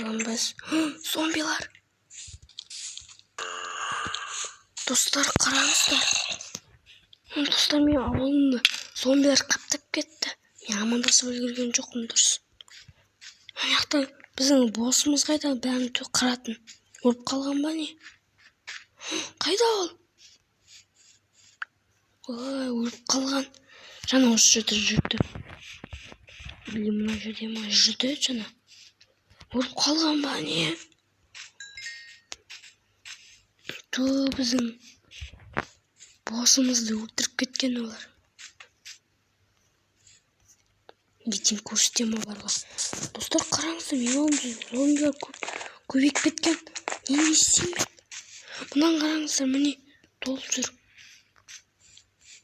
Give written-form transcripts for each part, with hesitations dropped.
Biz zombiler. Dostlar qarаңыздар. Dostlar мен ауылымды зомбилер қаптап кетті. Мен амандасып үлгерген жоқпын дұрыс. Ана жақта біздің боссымыз қайда? Бәрін қыратын. Өліп қалған ба не? Қайда ол? Ой, өліп қалған. Жаңа осы жерде жүрді. Или мына жерде ма жүрді жаңа? Өліп қалған ба не? Біздің боссымызды өлтіріп кеткен олар. Ертең көрсетем оларға. Достар қараңыздар, мен зомбилер көбейіп кеткен. Не істеймін мен? Мұнан қараңыздар, міне толып жүр.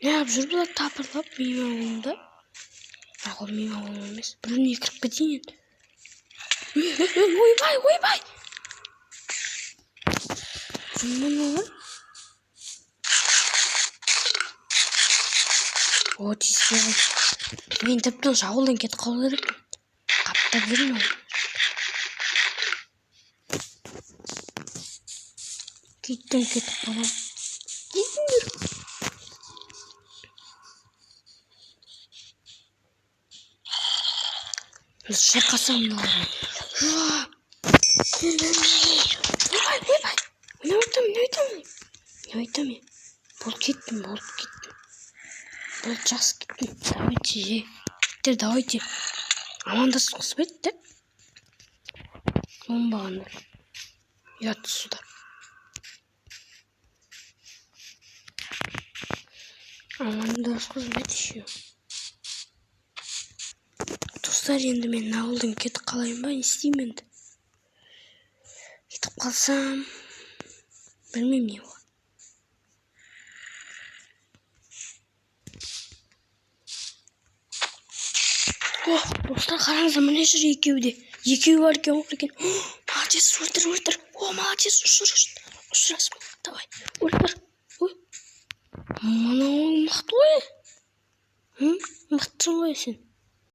Не қылып жүр бұлар тапырлап менің ауылымда? Бірақ ол менің ауылым емес. Біреуіне кіріп кетейін енді. Ойбай! Мұны олар? О, тиіспей қалды. Мен тіптен ауылдан кетіп қалу керекпін. Қаптап жүрмін ол. Киттен кетіп қалам. Кетіңдер. Біз шырқасам мыналармен. Ойбай! Не айтамын? Болып кеттім. Болды, жақсы кеттім. Давайте. Амандасқысы бетті. Оңбағандар. Ұятты судар. Амандасқысы бет еще. Достар, енді мен ауылдан кетіп қалайын ба? Не істеймін енді? Кетіп қалсам, білмеймін не болады. Достар, қараңыздар, міне жүр екеуі бар екен, екен. Молодец, өлтір. Молодец, ұшырасың. Давай, өлтір. Мынау мықты ғой. Мықтысың ғой сен.